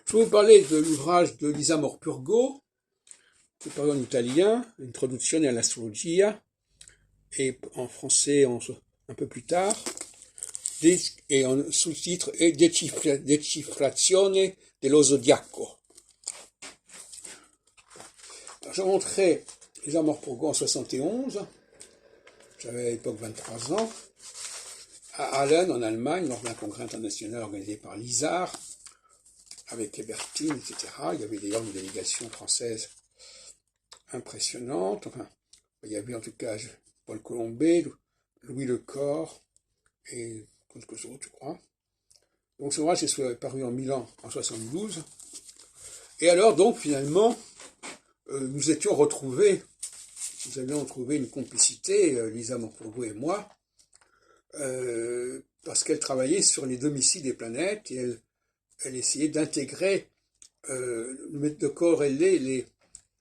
Je vais vous parler de l'ouvrage de Lisa Morpurgo, qui est paru en italien, Introduzione all'astrologia, et en français un peu plus tard, et en sous-titre est Decifrazione dello Zodiaco. Je montrais Lisa Morpurgo en 71, j'avais à l'époque 23 ans, à Halle, en Allemagne, lors d'un congrès international organisé par l'ISAR, avec Ebertin, etc. Il y avait d'ailleurs une délégation française impressionnante. Enfin, il y avait en tout cas Paul Colombet, Louis Lecor et quelques autres, je crois. Donc ce ouvrage est paru en Milan en 72. Et alors, donc, finalement, nous avions retrouvé une complicité, Lisa Morpurgo et moi, parce qu'elle travaillait sur les domiciles des planètes et elle essayait d'intégrer, de corréler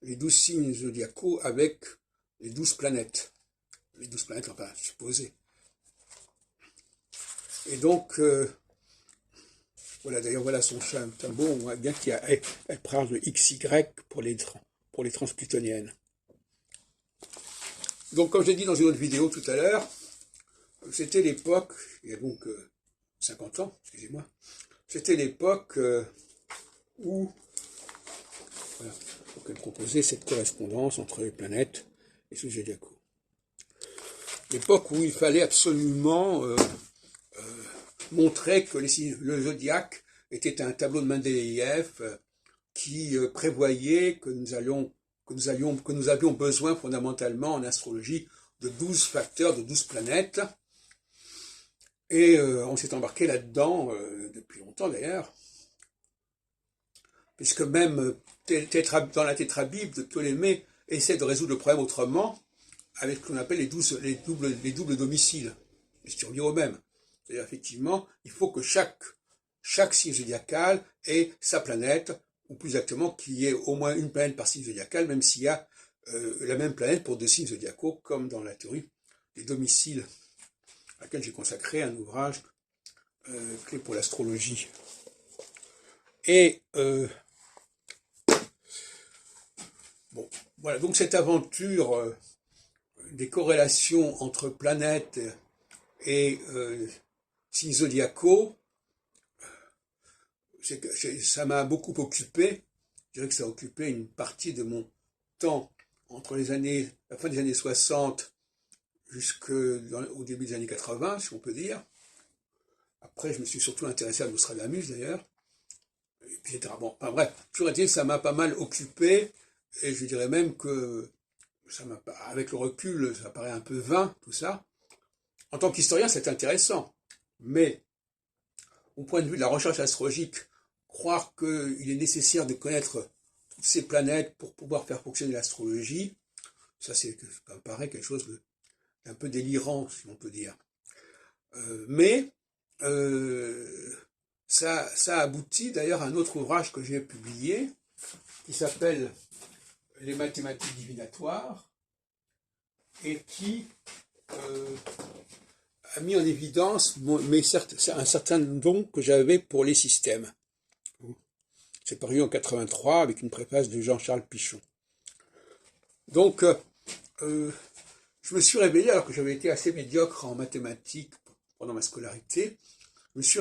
les 12 signes zodiacaux avec les 12 planètes. Les 12 planètes, enfin, supposées. Et donc, voilà, d'ailleurs, voilà son chat, un bon, on voit bien qu'elle parle de XY pour les transplutoniennes. Donc, comme j'ai dit dans une autre vidéo tout à l'heure, c'était l'époque, il y a donc 50 ans, excusez-moi, c'était l'époque où voilà, donc elle proposait cette correspondance entre les planètes et les zodiacaux. L'époque où il fallait absolument montrer que le zodiaque était un tableau de Mendeleïev qui prévoyait que nous avions besoin fondamentalement en astrologie de 12 facteurs, de 12 planètes. Et on s'est embarqué là-dedans depuis longtemps d'ailleurs, puisque même dans la tétrabible de Ptolémée essaie de résoudre le problème autrement, avec ce qu'on appelle les doubles domiciles. Et ce qui revient au même. C'est-à-dire, effectivement, il faut que chaque signe zodiacal ait sa planète, ou plus exactement, qu'il y ait au moins une planète par signe zodiacal, même s'il y a la même planète pour deux signes zodiacaux, comme dans la théorie des domiciles, à laquelle j'ai consacré un ouvrage clé pour l'astrologie. Et bon, voilà, donc cette aventure des corrélations entre planètes et signes zodiacaux, ça m'a beaucoup occupé. Je dirais que ça a occupé une partie de mon temps entre la fin des années 60 jusqu'au début des années 80, si on peut dire. Après, je me suis surtout intéressé à Nostradamus, d'ailleurs. Et puis, etc. Bon, enfin, bref, toujours est-il, ça m'a pas mal occupé, et je dirais même que avec le recul, ça paraît un peu vain, tout ça. En tant qu'historien, c'est intéressant, mais au point de vue de la recherche astrologique, croire qu'il est nécessaire de connaître toutes ces planètes pour pouvoir faire fonctionner l'astrologie, ça me paraît quelque chose d'un peu délirant, si on peut dire. Mais ça aboutit d'ailleurs à un autre ouvrage que j'ai publié, qui s'appelle Les mathématiques divinatoires, et qui a mis en évidence un certain don que j'avais pour les systèmes. C'est paru en 83 avec une préface de Jean-Charles Pichon. Donc, je me suis réveillé, alors que j'avais été assez médiocre en mathématiques pendant ma scolarité, je me suis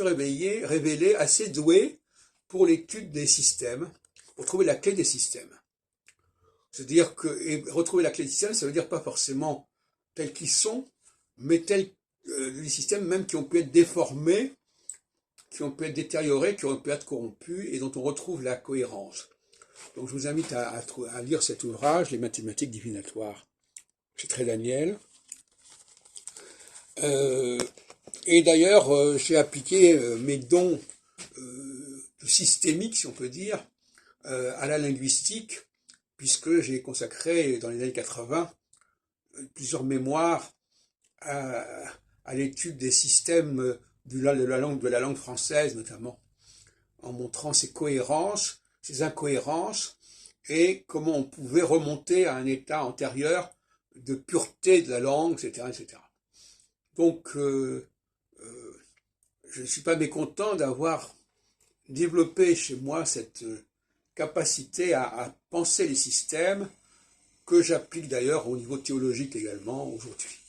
révélé assez doué pour l'étude des systèmes, pour trouver la clé des systèmes. C'est-à-dire et retrouver la clé des systèmes, ça veut dire pas forcément tels qu'ils sont, mais des systèmes même qui ont pu être déformés, qui ont pu être détériorés, qui ont pu être corrompus, et dont on retrouve la cohérence. Donc je vous invite à lire cet ouvrage, Les mathématiques divinatoires. C'est très Daniel. Et d'ailleurs, j'ai appliqué mes dons systémiques, si on peut dire, à la linguistique, puisque j'ai consacré dans les années 80 plusieurs mémoires à l'étude des systèmes de la langue française, notamment, en montrant ses cohérences, ses incohérences, et comment on pouvait remonter à un état antérieur de pureté de la langue, etc., etc. Donc, je ne suis pas mécontent d'avoir développé chez moi cette capacité à penser les systèmes que j'applique d'ailleurs au niveau théologique également aujourd'hui.